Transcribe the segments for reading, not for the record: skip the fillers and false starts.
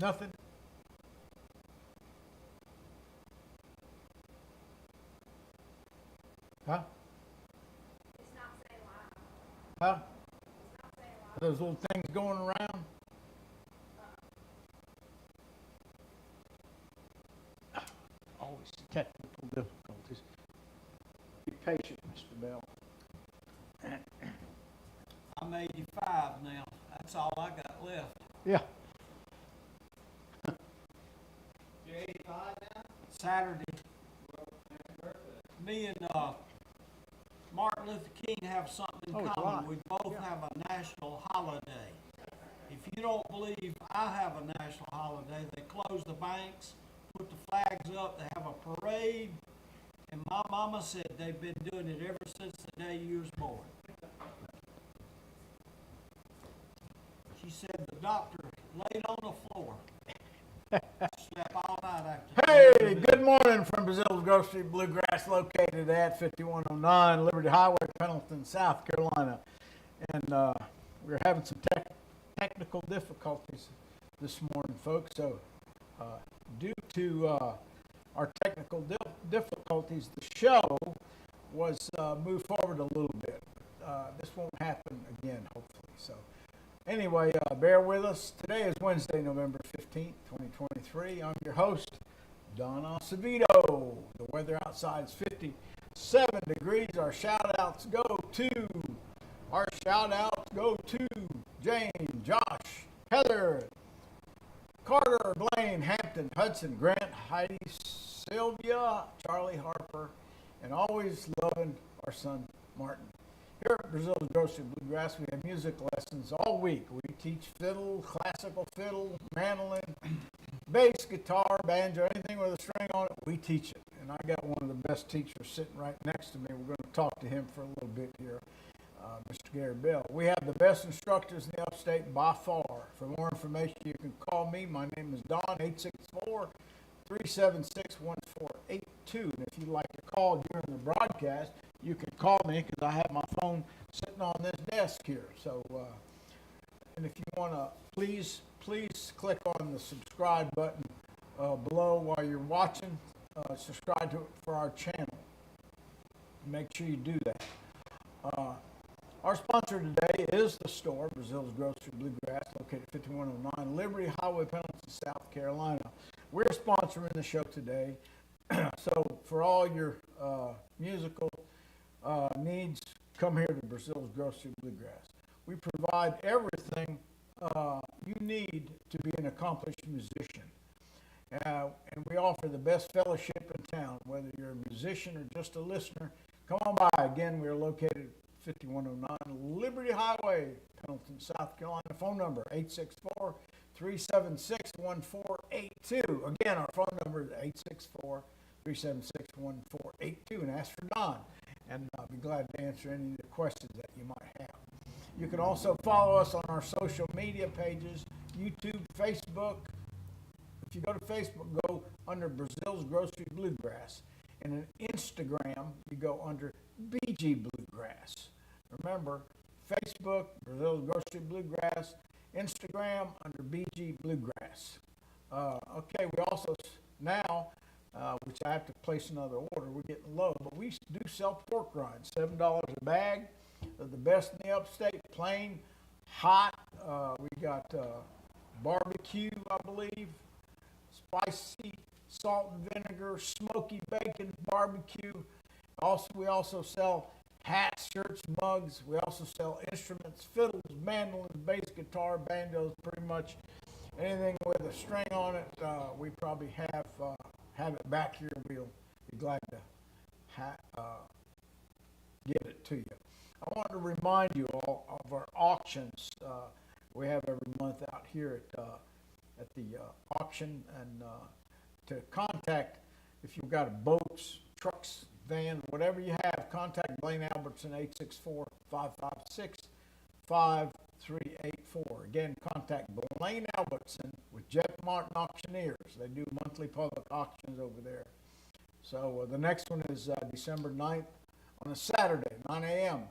Nothing? Huh? It's not saying live. Huh? It's not saying live. Those little things going around? Always technical difficulties. Be patient, Mr. Bell. I'm 85 now. That's all I got left. Yeah. You're 85 now? Saturday, Well, happy birthday. me and Martin Luther King have something in Oh, it's common. live. We both Yeah. have a national holiday. If you don't believe I have a national holiday, they close the banks, put the flags up, they have a parade, and my mama said they've been doing it ever since the day you was born. She said the doctor laid on the floor. Slept all night after. Hey, good morning from Breazeale's Grocery, Bluegrass, located at 5109 Liberty Highway, Pendleton, South Carolina. And we're having some technical difficulties this morning, folks. So due to our technical difficulties, the show was moved forward a little bit. This won't happen again, hopefully. So anyway, bear with us. Today is Wednesday, November 15th, 2023. I'm your host, Don Acevedo. The weather outside is 57 degrees. Our shout-outs go to Jane, Josh, Heather, Carter, Blaine, Hampton, Hudson, Grant, Heidi, Sylvia, Charlie, Harper, and always loving our son, Martin. Here at Breazeale's Grocery Bluegrass, we have music lessons all week. We teach fiddle, classical fiddle, mandolin, bass, guitar, banjo, anything with a string on it, we teach it. And I got one of the best teachers sitting right next to me. We're going to talk to him for a little bit here, Mr. Gary Bell. We have the best instructors in the upstate by far. For more information, you can call me. My name is Don, 864-376-1482. And if you'd like to call during the broadcast, you can call me because I have my phone sitting on this desk here. So, and if you want to, please click on the subscribe button below while you're watching. Subscribe to it for our channel. Make sure you do that. Our sponsor today is the store, Breazeale's Grocery Bluegrass, located at 5109 Liberty Highway, Pendleton, South Carolina. We're sponsoring the show today. So for all your musical needs, come here to Breazeale's Grocery Bluegrass. We provide everything you need to be an accomplished musician. And we offer the best fellowship in town, whether you're a musician or just a listener. Come on by. Again, we're located at 5109 Liberty Highway, Pendleton, South Carolina. Phone number 864-376-1482. Again, our phone number is 864-376-1482. And ask for Don, and I'll be glad to answer any of the questions that you might have. You can also follow us on our social media pages, YouTube, Facebook. If you go to Facebook, go under Breazeale's Grocery Bluegrass. And in Instagram, you go under BG Bluegrass. Remember, Facebook, Breazeale's Grocery Bluegrass, Instagram under BG Bluegrass. Okay, we also now, which I have to place another order, we're getting low, but we do sell pork rinds, $7 a bag. They're the best in the upstate, plain, hot. We got barbecue, I believe, spicy, salt and vinegar, smoky bacon, barbecue. We also sell hats, shirts, mugs. We also sell instruments, fiddles, mandolins, bass guitar, banjos, pretty much anything with a string on it. We probably have it back here. We'll be glad to give it to you. I want to remind you all of our auctions we have every month out here at the auction, and to contact, if you've got boats, trucks, van, whatever you have, contact Blaine Albertson, 864-556-5384. Again, contact Blaine Albertson with Jeff Martin Auctioneers. They do monthly public auctions over there. So the next one is December 9th on a Saturday, 9 a.m.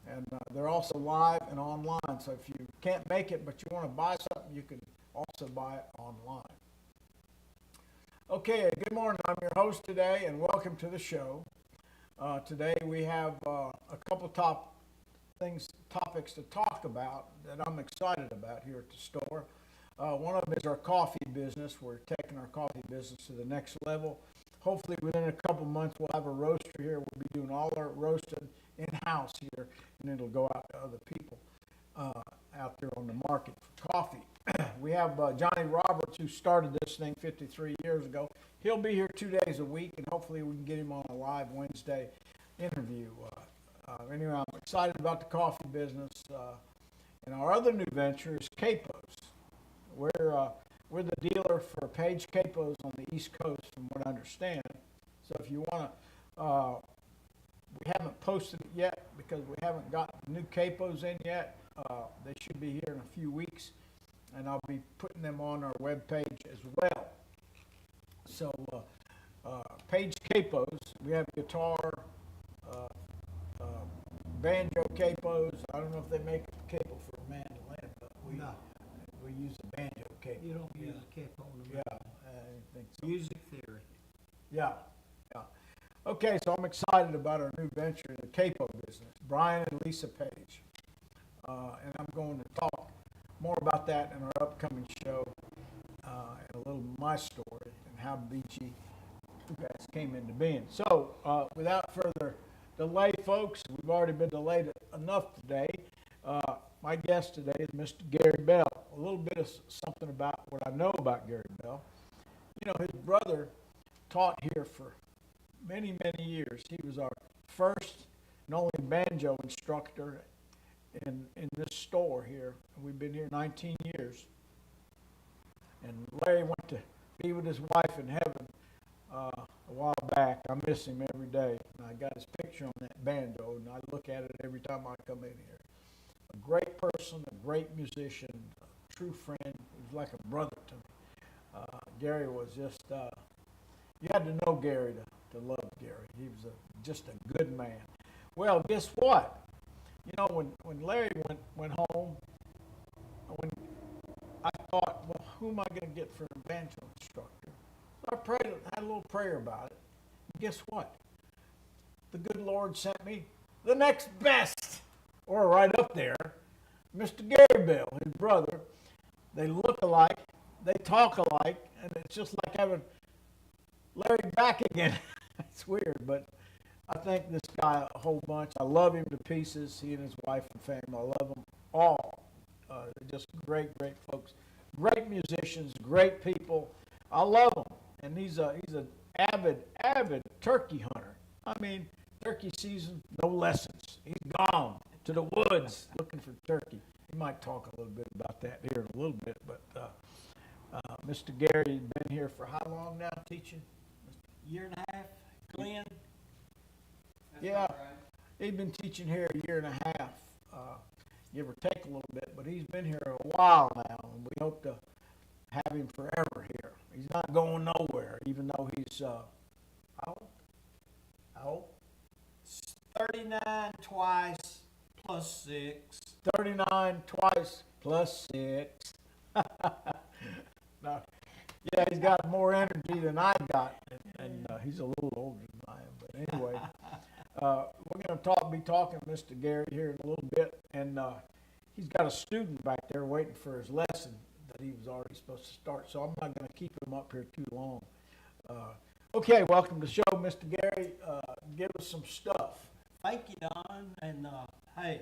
And they're also live and online. So if you can't make it, but you want to buy something, you can also buy it online. Okay, good morning. I'm your host today, and welcome to the show. Today we have a couple topics to talk about that I'm excited about here at the store. One of them is our coffee business. We're taking our coffee business to the next level. Hopefully within a couple months we'll have a roaster here. We'll be doing all our roasting in-house here, and it'll go out to other people out there on the market for coffee. We have Johnny Roberts, who started this thing 53 years ago. He'll be here 2 days a week, and hopefully we can get him on a live Wednesday interview. Anyway, I'm excited about the coffee business. And our other new venture is Capos. We're the dealer for Page Capos on the East Coast, from what I understand. So if you want to, we haven't posted it yet because we haven't got new Capos in yet. They should be here in a few weeks, and I'll be putting them on our webpage as well. So, Page Capos, we have guitar, banjo capos. I don't know if they make a capo for a mandolin, but we use a banjo capo. You don't use a capo on the Yeah, I think so. music theory. Yeah. Okay, so I'm excited about our new venture in the capo business, Brian and Lisa Page. And I'm going to talk more about that in our upcoming show, and a little of my story and how Bluegrass came into being. So, without further delay, folks, we've already been delayed enough today. My guest today is Mr. Gary Bell. A little bit of something about what I know about Gary Bell. You know, his brother taught here for many, many years. He was our first and only banjo instructor in this store here. We've been here 19 years. And Larry went to be with his wife in heaven a while back. I miss him every day. And I got his picture on that banjo, and I look at it every time I come in here. A great person, a great musician, a true friend. He was like a brother to me. Gary was just, you had to know Gary to love Gary. He was just a good man. Well, guess what? You know, when Larry went home, when I thought, well, who am I going to get for a banjo instructor? So I prayed, had a little prayer about it. And guess what? The good Lord sent me the next best, or right up there, Mr. Gary Bell, his brother. They look alike, they talk alike, and it's just like having Larry back again. It's weird, but I thank this guy a whole bunch. I love him to pieces, he and his wife and family. I love them all. They're just great folks. Great musicians, great people. I love him. And he's an avid turkey hunter. I mean, turkey season, no lessons. He's gone to the woods looking for turkey. He might talk a little bit about that here in a little bit, but Mr. Gary has been here for how long now teaching? Year and a half, Glenn. Yeah, he's been teaching here a year and a half, give or take a little bit, but he's been here a while now, and we hope to have him forever here. He's not going nowhere, even though he's, how old? 39 twice plus 6. 39 twice plus 6. No, yeah, he's got more energy than I got, and he's a little older than I am. But anyway, we're going to be talking to Mr. Gary here in a little bit, and he's got a student back there waiting for his lesson that he was already supposed to start, so I'm not going to keep him up here too long. Okay, welcome to the show, Mr. Gary. Give us some stuff. Thank you, Don. And hey,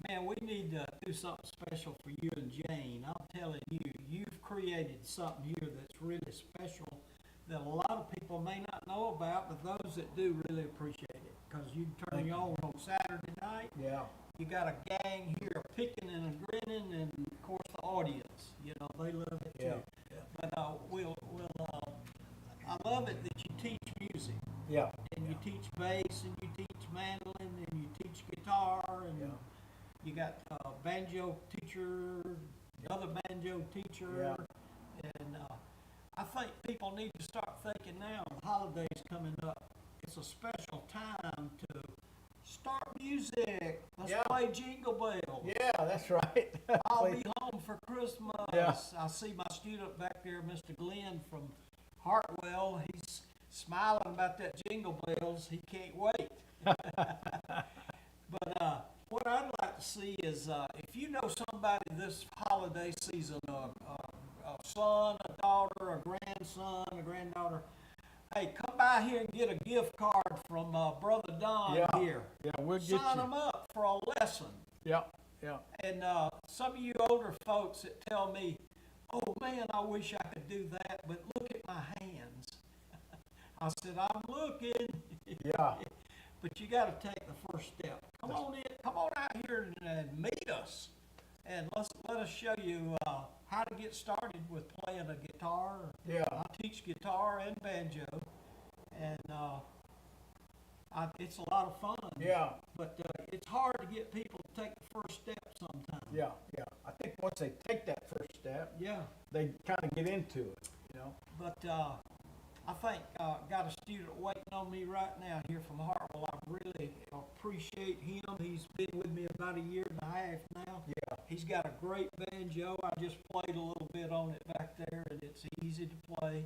man, we need to do something special for you and Jane. I'm telling you, you've created something here that's really special that a lot of people may not know about, but those that do really appreciate it. Because you turn your on Saturday night. Yeah. You got a gang here picking and grinning, and of course the audience. You know, they love it too. Yeah. But I love it that you teach music. Yeah. And you teach bass, and you teach mandolin, and you teach guitar, and you got a banjo teacher, another banjo teacher, and I think people need to start thinking now, the holidays coming up, it's a special time to start music. Let's Yeah. play Jingle Bells. Yeah, that's right. I'll be home for Christmas. Yeah. I see my student back there, Mr. Glenn from Hartwell. He's smiling about that Jingle Bells. He can't wait. But what I'd like to see is if you know somebody this holiday season, a son, a daughter, a grandson, a granddaughter, hey, come by here and get a gift card from Brother Don Yeah. here. Yeah, we'll get Sign you. them up for a lesson. Yeah, yeah. And some of you older folks that tell me, oh man, I wish I could do that, but look at my hands. I said, I'm looking. Yeah. But you got to take the first step. Come on out here and meet us. And let us show you how to get started with playing a guitar. Yeah. I teach guitar and banjo. And it's a lot of fun. Yeah, But it's hard to get people to take the first step sometimes. yeah, yeah. I think once they take that first step, Yeah. they kind of get into it, you know? But I think got a student waiting on me right now here from Hartwell. I really appreciate him. He's been with me about a year and a half now. Yeah. He's got a great banjo. I just played a little bit on it back there, and it's easy to play.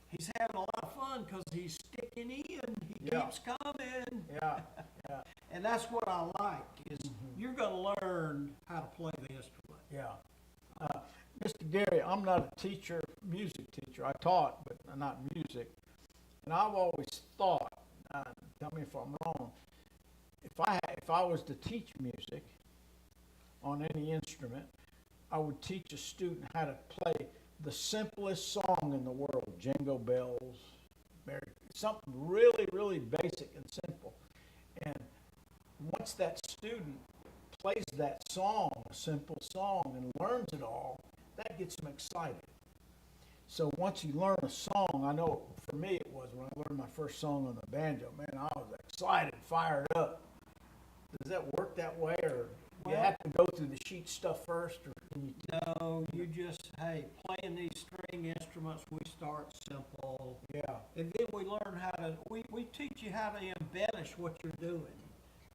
He's having a lot of fun because he's sticking in. He Yeah. keeps coming. Yeah, yeah, And that's what I like, is you're going to learn how to play the instrument. yeah. Mr. Gary, I'm not a teacher, music teacher. I taught, but not music. And I've always thought, tell me if I'm wrong, if I was to teach music on any instrument, I would teach a student how to play the simplest song in the world, Jingle Bells, something really, really basic and simple. And once that student plays that song, a simple song, and learns it all, that gets them excited. So once you learn a song, I know for me it was when I learned my first song on the banjo, man, I was excited, fired up. Does that work that way, or you Well- have to go through the sheet stuff first, or can you? No, you just, hey, playing these string instruments, we start simple. Yeah, And then we learn how to, we teach you how to embellish what you're doing.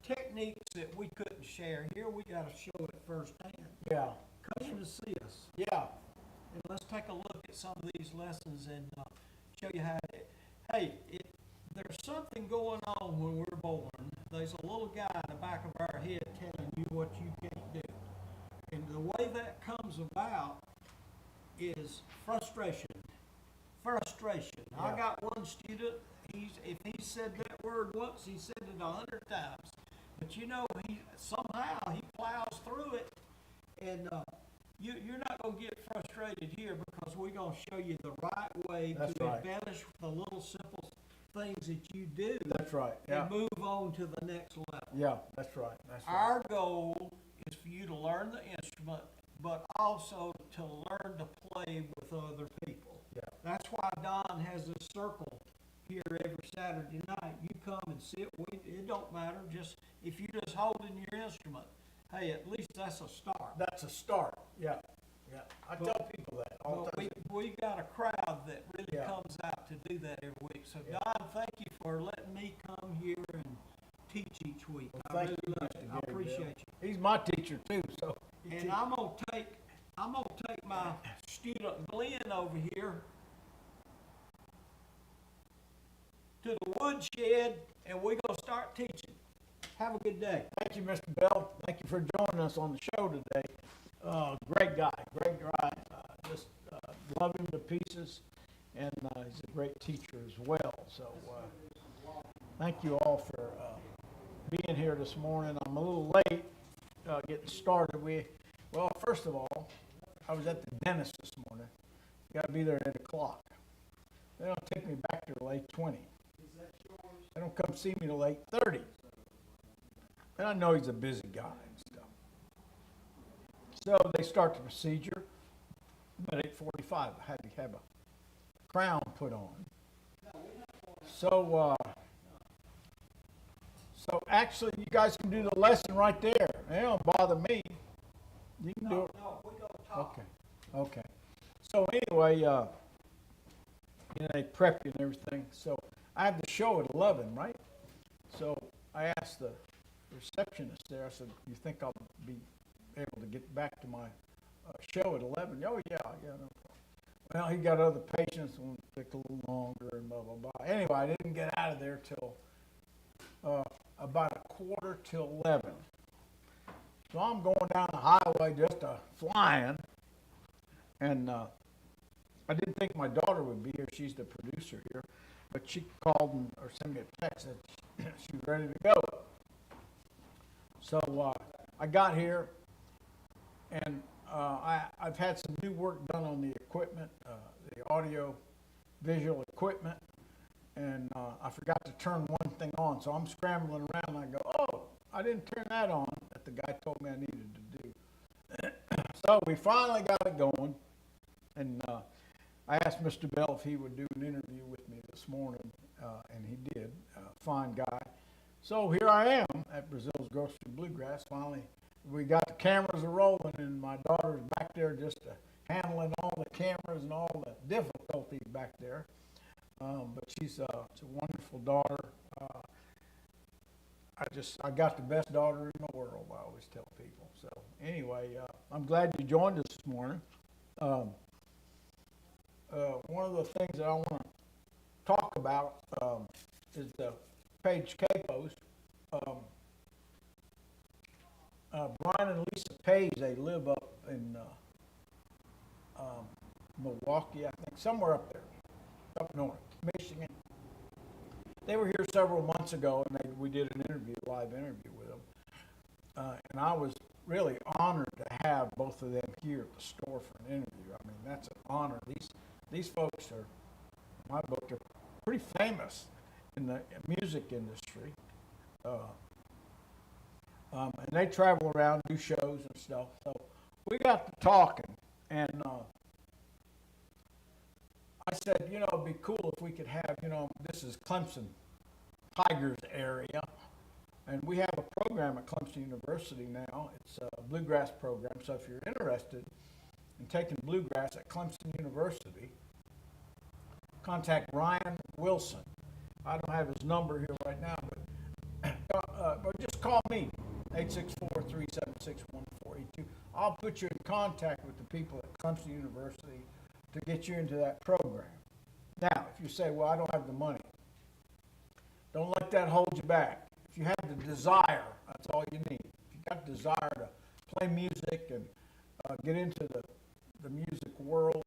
Techniques that we couldn't share. Here we got to show it firsthand. yeah, Come in to see us. yeah, And let's take a look at some of these lessons and show you how to, hey, there's something going on when we're born. There's a little guy in the back of our head telling you what you can't do. And the way that comes about is frustration. Frustration. Yeah. I got one student, if he said that word once, he said it 100 times. But you know, somehow he plows through it, and you're not going to get frustrated here, because we're going to show you the right way That's to right. embellish the little simple things that you do that's right, yeah, and move on to the next level. yeah, that's right, that's right. Our goal is for you to learn the instrument, but also to learn to play with other people. Yeah. That's why Don has this circle here every Saturday night. You come and sit. It don't matter. Just if you're just holding your instrument, hey, at least that's a start. That's a start, yeah, yeah. I But- tell people that all the But time. we got a crowd that really Yeah. comes out to do that every week. So Yeah. Don, thank you for letting me come here and teach each week. Well, I thank really you, love Mr. it. I Gary Bill. appreciate you. He's my teacher too, so. he And teach- I'm gonna take my student Glenn over here to the woodshed, and we're gonna start teaching. Have a good day. Thank you, Mr. Bell. Thank you for joining us on the show today. Great guy, just love him to pieces, and he's a great teacher as well. So thank you all for being here this morning. I'm a little late getting started. Well, first of all, I was at the dentist this morning. Got to be there at 8 o'clock. They don't take me back till 8:20. They don't come see me till 8:30. And I know he's a busy guy and stuff. So they start the procedure. At 8:45, I had to have a crown put on. So actually, you guys can do the lesson right there. It don't bother me. You can do it. No, we're gonna talk. Okay. So anyway, they prep you and everything. So I have the show at 11, right? So I asked the receptionist there. I said, "You think I'll be able to get back to my show at 11?" "Oh, yeah, no problem." Well, he got other patients, and it took a little longer, and blah, blah, blah. Anyway, I didn't get out of there till about 11:15. So I'm going down the highway just flying, and I didn't think my daughter would be here. She's the producer here, but she called or sent me a text that she's ready to go. So I got here, and I've had some new work done on the equipment, the audio visual equipment, and I forgot to turn one thing on, so I'm scrambling around, and I go, "Oh, I didn't turn that on that the guy told me I needed to do." So we finally got it going, and I asked Mr. Bell if he would do an interview with me this morning, and he did. Fine guy. So here I am at Breazeale's Grocery Bluegrass. Finally, we got the cameras rolling, and my daughter's back there just handling all the cameras and all the difficulties back there. But she's a wonderful daughter. I got the best daughter in the world, I always tell people. So anyway, I'm glad you joined us this morning. One of the things that I want to talk about is the Page K post. Brian and Lisa Page, they live up in Milwaukee, I think, somewhere up there, up north, Michigan. They were here several months ago, and we did an live interview with them. And I was really honored to have both of them here at the store for an interview. I mean, that's an honor. These folks are, in my book, are pretty famous in the music industry. And they travel around, do shows and stuff. So we got to talking, and I said, it'd be cool if we could have, this is Clemson Tigers area, and we have a program at Clemson University now. It's a Bluegrass program, so if you're interested in taking Bluegrass at Clemson University, contact Ryan Wilson. I don't have his number here right now, but just call me, 864-376-1482. I'll put you in contact with the people at Clemson University to get you into that program. Now, if you say, "Well, I don't have the money," don't let that hold you back. If you have the desire, that's all you need. If you got desire to play music and get into the music world,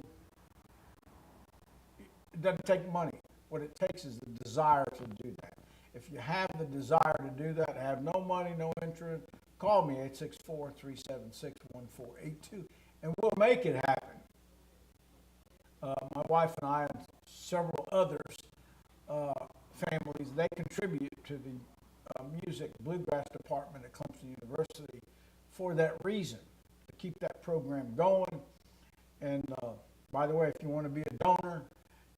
it doesn't take money. What it takes is the desire to do that. If you have the desire to do that, have no money, no interest, call me, 864-376-1482, and we'll make it happen. My wife and I and several others, families, they contribute to the music bluegrass department at Clemson University for that reason, to keep that program going. And by the way, if you want to be a donor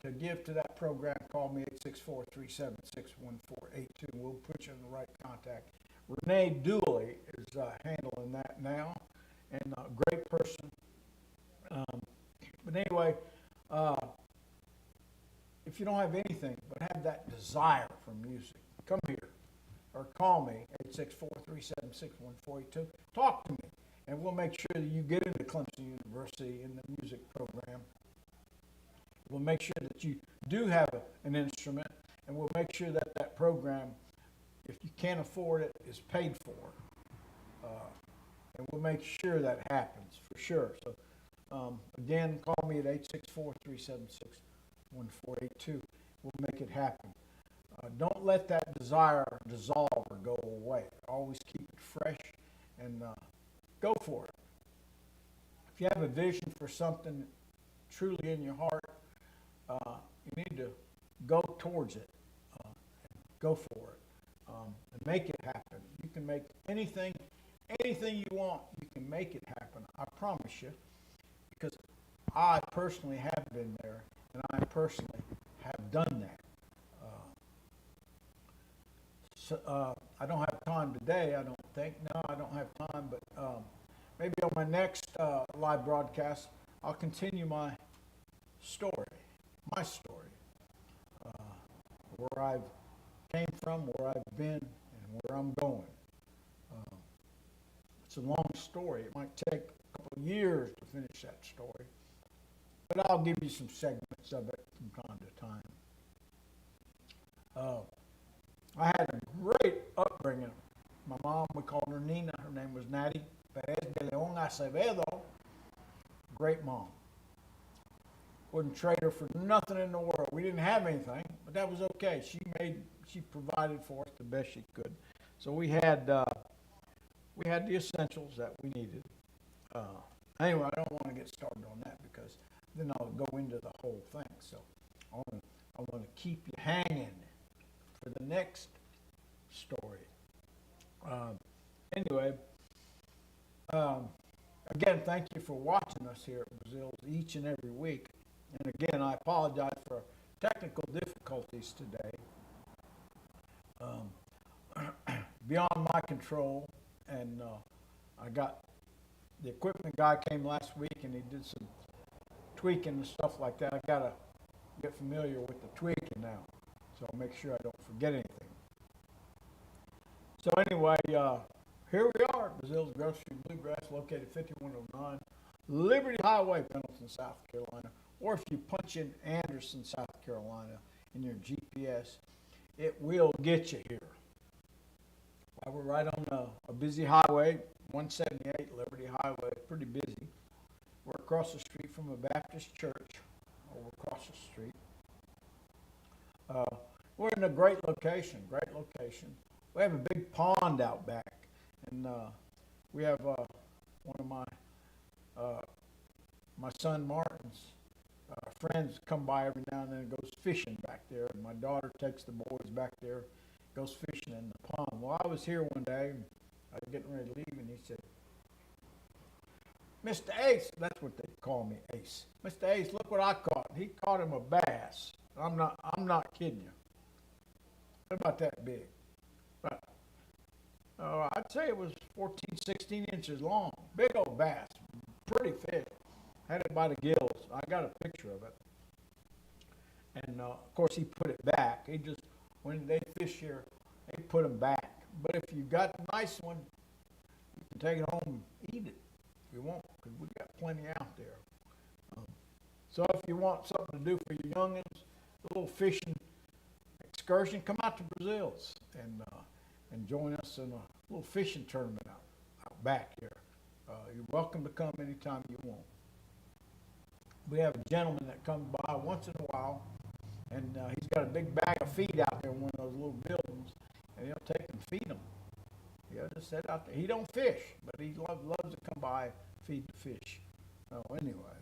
to give to that program, call me, 864-376-1482, and we'll put you in the right contact. Renee Dooley is handling that now, and a great person. But anyway, if you don't have anything but have that desire for music, come here or call me, 864-376-1482. Talk to me, and we'll make sure that you get into Clemson University in the music program. We'll make sure that you do have an instrument, and we'll make sure that that program, if you can't afford it, is paid for. And we'll make sure that happens for sure. So again, call me at 864-376-1482. We'll make it happen. Don't let that desire dissolve or go away. Always keep it fresh and go for it. If you have a vision for something truly in your heart, you need to go towards it, go for it, and make it happen. You can make anything you want, you can make it happen. I promise you, because I personally have been there, and I personally have done that. I don't have time today, I don't think. No, I don't have time, but maybe on my next live broadcast, I'll continue my story, where I've came from, where I've been, and where I'm going. It's a long story. It might take a couple of years to finish that story. But I'll give you some segments of it from time to time. I had a great upbringing. My mom, we called her Nina. Her name was Natty Perez de Leon Acevedo. Great mom. Wouldn't trade her for nothing in the world. We didn't have anything, but that was okay. She provided for us the best she could. So we had the essentials that we needed. Anyway, I don't want to get started on that because then I'll go into the whole thing. So I want to keep you hanging for the next story. Anyway, again, thank you for watching us here at Breazeale each and every week. And again, I apologize for technical difficulties today. Beyond my control, and I got the equipment guy came last week and he did some tweaking and stuff like that. I gotta get familiar with the tweaking now, so I'll make sure I don't forget anything. So anyway, here we are, Breazeale's Grocery Bluegrass, located 5109 Liberty Highway, Pendleton, South Carolina. Or if you punch in Anderson, South Carolina in your GPS, it will get you here. We're right on a busy highway, 178 Liberty Highway, pretty busy. We're across the street from a Baptist church, over across the street. We're in a great location. We have a big pond out back, and we have one of my son Martin's friends come by every now and then and goes fishing back there. And my daughter takes the boys back there, goes fishing in the pond. Well, I was here one day, and I was getting ready to leave, and he said, "Mr. Ace," that's what they call me, Ace. "Mr. Ace, look what I caught." He caught him a bass. I'm not kidding you. What about that big? But, I'd say it was 14, 16 inches long. Big old bass. Pretty fish. Had it by the gills. I got a picture of it. And, of course, he put it back. When they fish here, they put them back. But if you got a nice one, you can take it home and eat it if you want, because we got plenty out there. So if you want something to do for your youngins, a little fishing excursion, come out to Breazeale's and join us in a little fishing tournament out back here. You're welcome to come anytime you want. We have a gentleman that comes by once in a while, and he's got a big bag of feed out there in one of those little buildings, and he'll take and feed them. He'll just sit out there. He don't fish, but he loves to come by and feed the fish. Anyway,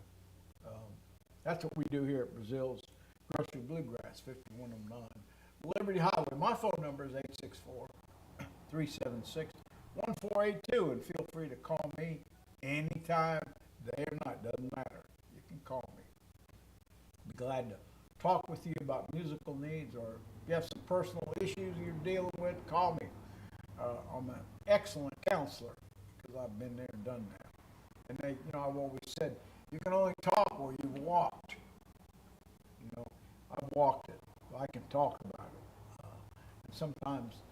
that's what we do here at Breazeale's Grocery Bluegrass, 5109 Liberty Highway. My phone number is 864-376-1482, and feel free to call me anytime, day or night, doesn't matter. You can call me. Be glad to talk with you about musical needs, or if you have some personal issues you're dealing with, call me. I'm an excellent counselor because I've been there and done that. And I've always said, you can only talk where you've walked. I've walked it. So I can talk about it. And sometimes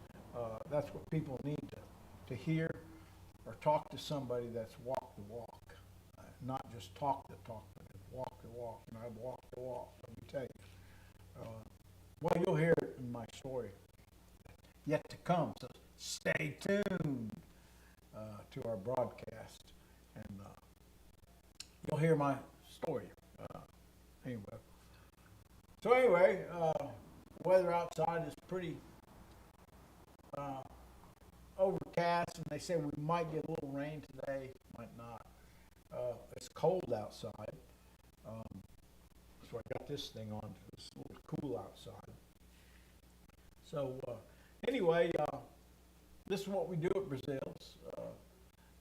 that's what people need to hear, or talk to somebody that's walked the walk. Not just talk the talk, but walk the walk. I've walked the walk, let me tell you. Well, you'll hear it in my story yet to come, so stay tuned to our broadcast, and you'll hear my story. Anyway, weather outside is pretty overcast, and they say we might get a little rain today, might not. It's cold outside, so I got this thing on. It's a little cool outside. So anyway, this is what we do at Breazeale's,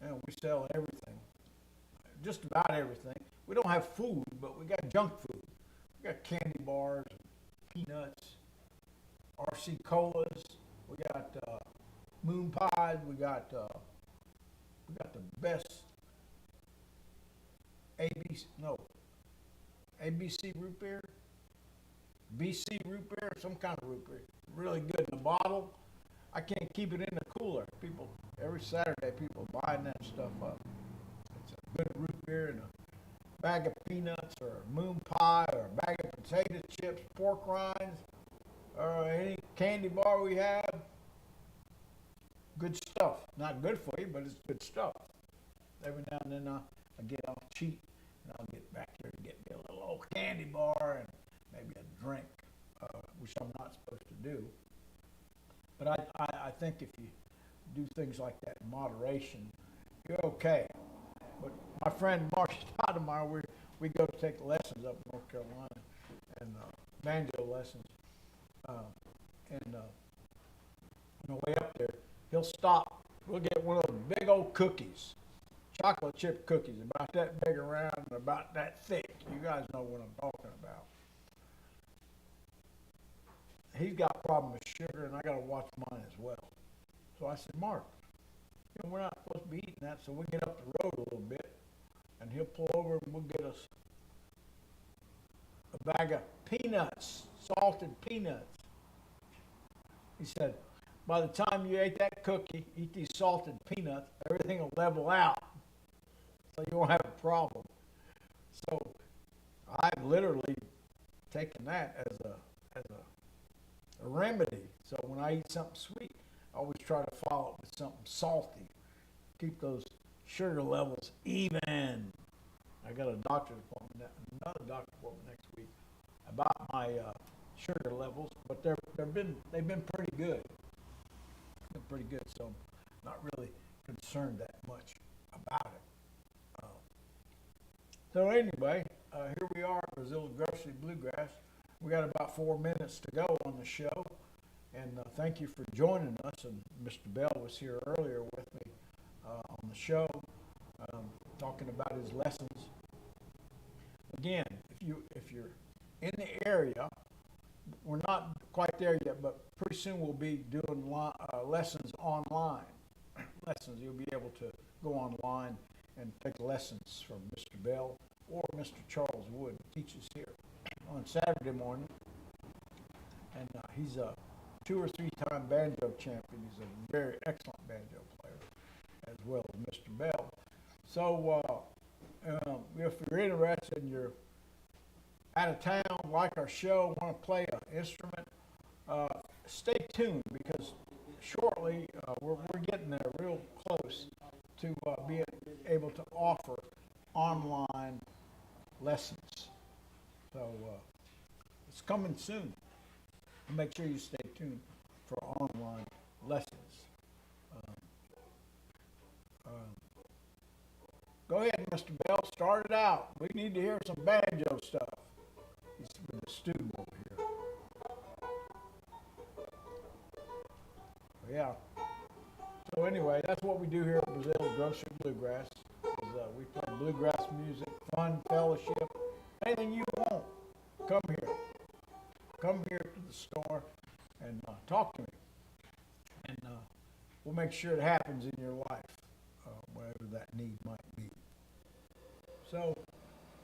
and we sell everything, just about everything. We don't have food, but we got junk food. We got candy bars, peanuts, RC colas. We got moon pies. We got the best ABC root beer, BC root beer, some kind of root beer. Really good in a bottle. I can't keep it in the cooler. People every Saturday people buying that stuff up. It's a good root beer and a bag of peanuts or a moon pie or a bag of potato chips, pork rinds, or any candy bar we have. Good stuff. Not good for you, but it's good stuff. Every now and then I get off cheat and I'll get back here and get me a little old candy bar and maybe a drink, which I'm not supposed to do. But I think if you do things like that in moderation, you're okay. But my friend Marcia Stoudemire, we go to take lessons up in North Carolina, and banjo lessons. And on the way up there, he'll stop. We'll get one of those big old cookies, chocolate chip cookies, about that big around and about that thick. You guys know what I'm talking about. He's got a problem with sugar, and I got to watch mine as well. So I said, Mark, we're not supposed to be eating that, so we'll get up the road a little bit, and he'll pull over and we'll get us a bag of peanuts, salted peanuts. He said, by the time you ate that cookie, eat these salted peanuts, everything will level out, so you won't have a problem. So I've literally taken that as a remedy. So when I eat something sweet, I always try to follow it with something salty. Keep those sugar levels even. I got another doctor's appointment next week about my sugar levels, but they've been pretty good. Been pretty good, so I'm not really concerned that much about it. So anyway, here we are at Breazeale Grocery Bluegrass. We got about 4 minutes to go on the show, and thank you for joining us. And Mr. Bell was here earlier with me on the show, talking about his lessons. Again, if you're in the area, we're not quite there yet, but pretty soon we'll be doing lessons online. Lessons, you'll be able to go online and take lessons from Mr. Bell or Mr. Charles Wood, who teaches here on Saturday morning. And he's a 2 or 3 time banjo champion. He's a very excellent banjo player, as well as Mr. Bell. So if you're interested and you're out of town, like our show, want to play an instrument, stay tuned, because shortly we're getting there real close to being able to offer online lessons. So it's coming soon. Make sure you stay tuned for online lessons. Go ahead, Mr. Bell, start it out. We need to hear some banjo stuff. He's with the student over here. Yeah. So anyway, that's what we do here at Breazeale Grocery Bluegrass. We play bluegrass music, fun, fellowship, anything you want. Come here. Come here to the store and talk to me. And we'll make sure it happens in your life, whatever that need might be. So,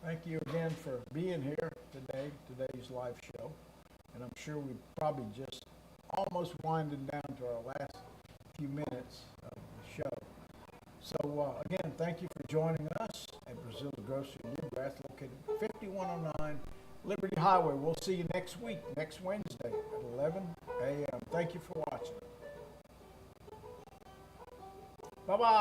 thank you again for being here today, today's live show. And I'm sure we're probably just almost winding down to our last few minutes of the show. So, again, thank you for joining us at Breazeale Grocery Bluegrass, located at 5109 Liberty Highway. We'll see you next week, next Wednesday at 11 a.m. Thank you for watching. Bye-bye.